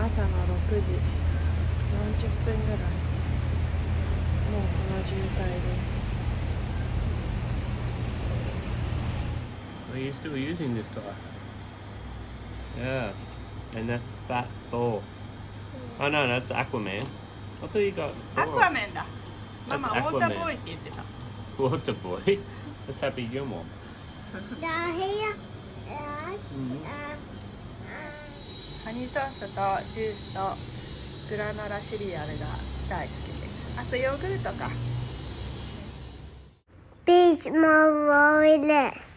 朝の6時40分ぐらい、もうこの渋滞です。Are you still using this car? Yeah, and that's Fat Thor. Oh no, that's Aquaman. I thought you got ア Thor. クアメンだ。マ That's マ、ウォーターボーイ Aquaman. って言ってた。 Water boy. That's Happy Gilmore. ハニートーストとジュースとグラノラシリアルが大好きです。あとヨーグルトか。Beach Marvelous.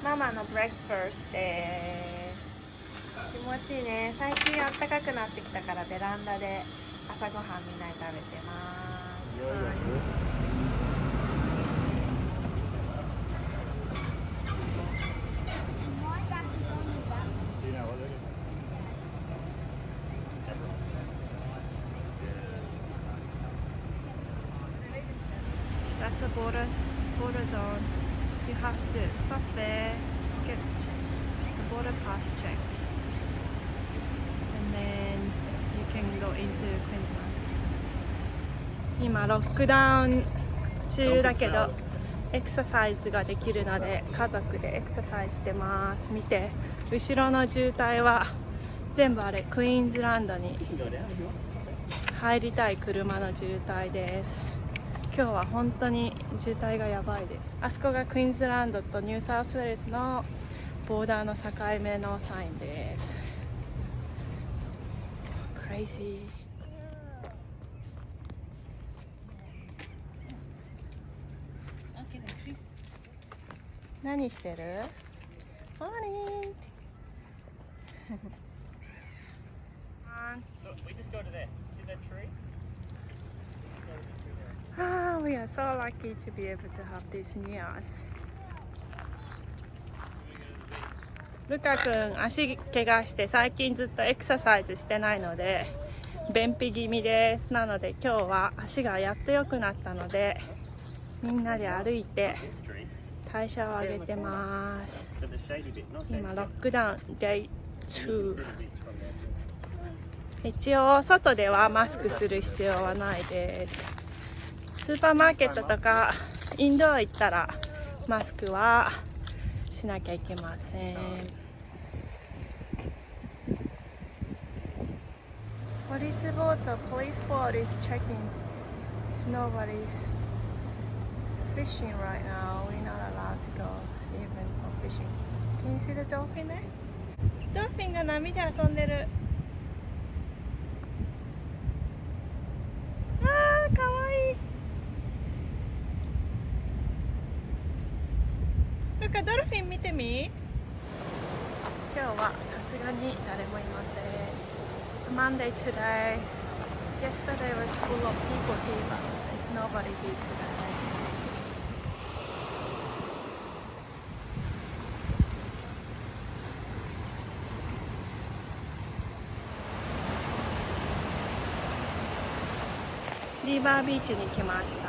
ママのブレックファーストです。気持ちいいね。最近暖かくなってきたからベランダで朝ごはんみんなで食べてます。That's a border zone. You have to stop there, get the border pass checked, and then you can go into Queensland. 今ロックダウン中だけどエクササイズができるので家族でエクササイズしてます。見て、後ろの渋滞は全部あれクイーンズランドに入りたい車の渋滞です。今日は本当に渋滞がやばいです。あそこがクイーンズランドとニューサウスウェールズのボーダーの境目のサインです。Crazy。何してる？モーニング。Look, we just go to there. See that tree? Ah, we are so lucky to be able to have this near us. ルカ君、足怪我して最近ずっとエクササイズしてないので便秘気味です。なので今日は足がやっと良くなったのでみんなで歩いて代謝を上げてます。今ロックダウン Day 2。一応外ではマスクする必要はないです。スーパーマーケットとかインドア行ったらマスクはしなきゃいけません。ポリスボート、police boat is checking if nobody's fishing right now. We're not allowed to go even for fishing. Can you see the dolphin there? ドルフィンが波で遊んでる。あー、かわいい。ルカ、ドルフィン見てみ。今日はさすがに誰もいません。It's Monday today. Yesterday was full of people here, but there's nobody here today.リバービーチに来ました。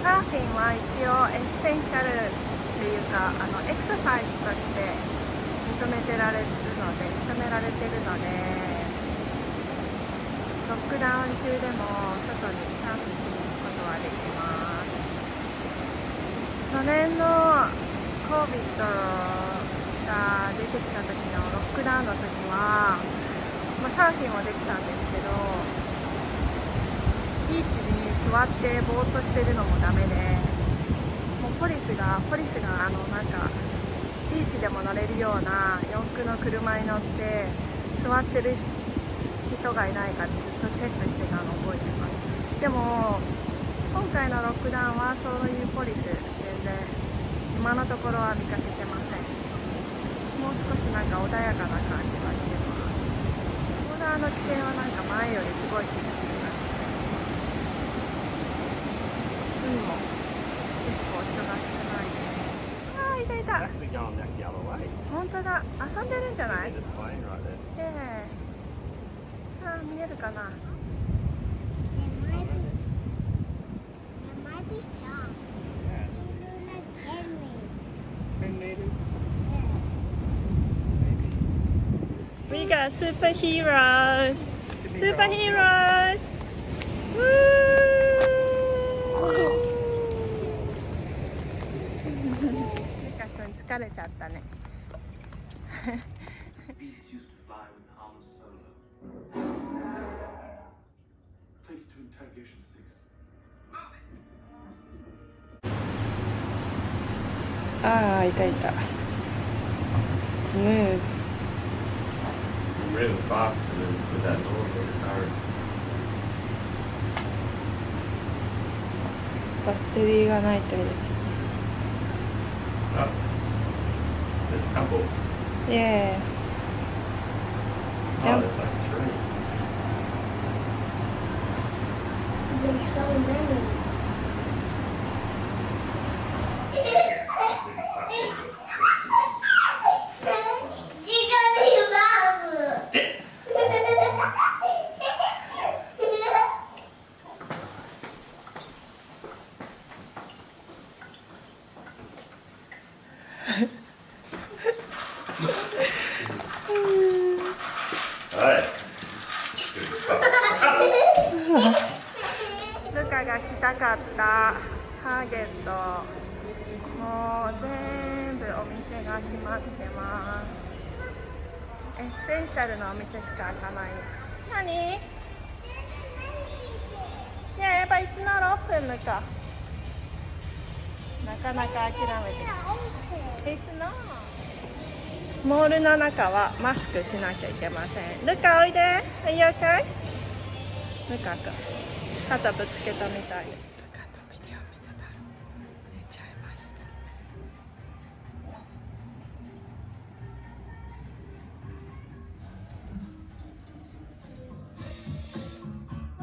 サーフィンは一応エッセンシャルっていうかエクササイズとして認められてるのでロックダウン中でも外にサーフィンしに行くことはできます。去年の COVID が出てきた時のロックダウンの時は、サーフィンはできたんですけどビーチに座ってぼーっとしてるのもダメで、もうポリスがなんかビーチでも乗れるような四駆の車に乗って座ってる人がいないかってずっとチェックしてたのを覚えてます。でも今回のロックダウンはそういうポリス全然今のところは見かけてません。もう少しなんか穏やかな感じはしてます。ボーダーの規制はなんか前よりすごい厳しくなってます。海も結構人が少ないです。あー、いたいた。 Actually going the other way. 本当だ、遊んでるんじゃない？ They're just playing right there. ええ、あー、見えるかな。 There might be sharks. Like 10 meters. 10 meters? Yeah. Maybe. We got superheroes! Superheroes! Woo! ゆかくん疲れちゃったね。 Beast used to fly with Han Solo. Take it to interrogation 6. ああ、いたいた。It's move. I'm really fast and then with that noise on the car. バッテリーがないと入れちゃ Oh. There's a couple. う。イエーイ。 Oh, Jump. there's like 3. There's so many. Alright. ルカが来たかったターゲット、もう全部お店が閉まってます。エッセンシャルなお店しか開かない。何？いや、やっぱいつならオープンルカ。なかなか諦めてる。いつのモールの中はマスクしなきゃいけません。ルカおいで。Are you okay？ルカ君、肩ぶつけたみたい。ルカとビデオ見てたら寝ちゃいました。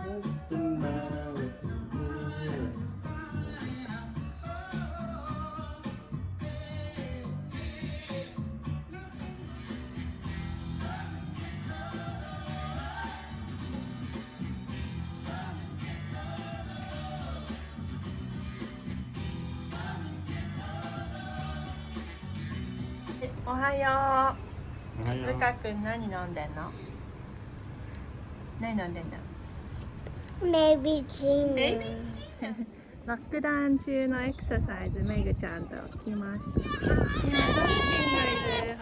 What's the matter with the moon? おはよう。ルカ君何飲んでんの？何飲んでんのMaybe two. ロックダウン中のエクササイズ、メグちゃんと来ました。いや、ドルフィンがいる。ほ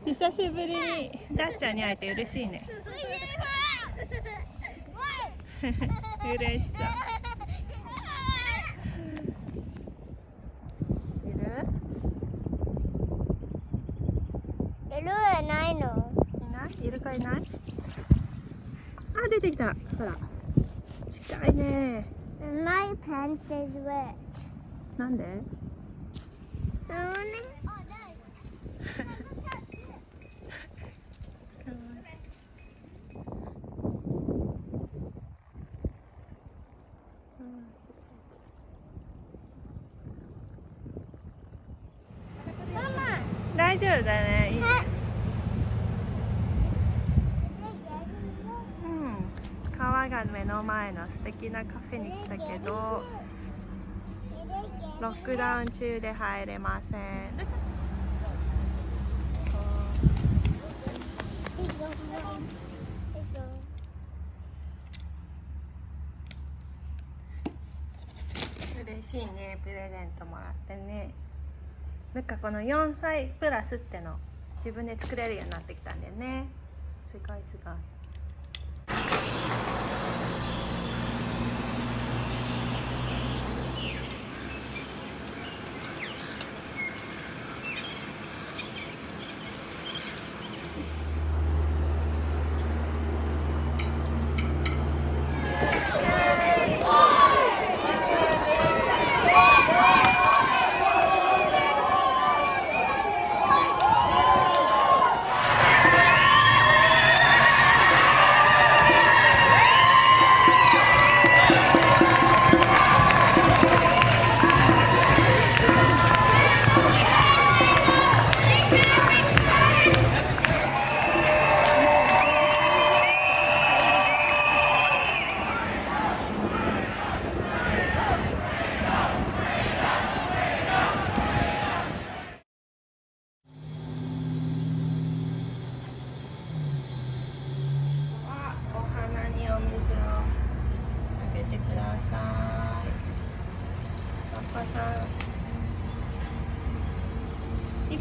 ら。久しぶりにダッちゃんに会えて嬉しいね。嬉しそう。いる？いるはないの？いない？イルカいない？あ、出てきた。ほら。近いね。My pants is wet. なんで？大丈夫だね。いいね。うん。川が目の前の素敵なカフェに来たけど、ロックダウン中で入れません。嬉しいね、プレゼントもらってね。なんかこの4歳プラスっての自分で作れるようになってきたんだよね。すごいすごい。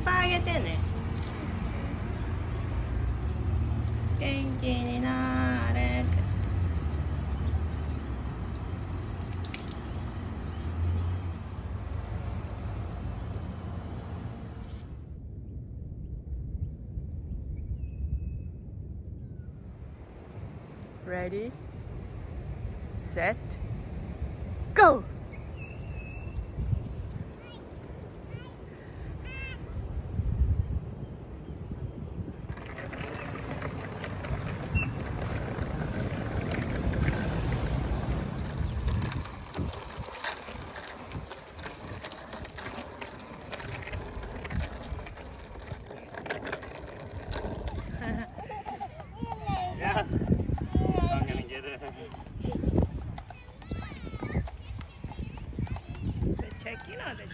ぱいあげてね。元気になーれって。Ready, set, go! Yeah, I'm gonna get it. They're checking on it.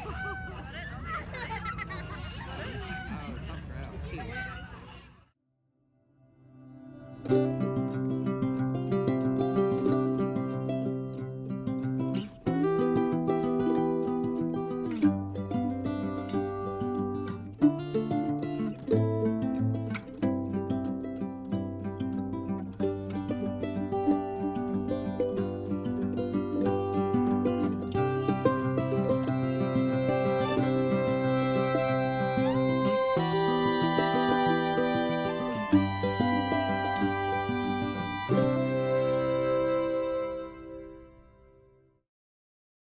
Oh, tough crowd.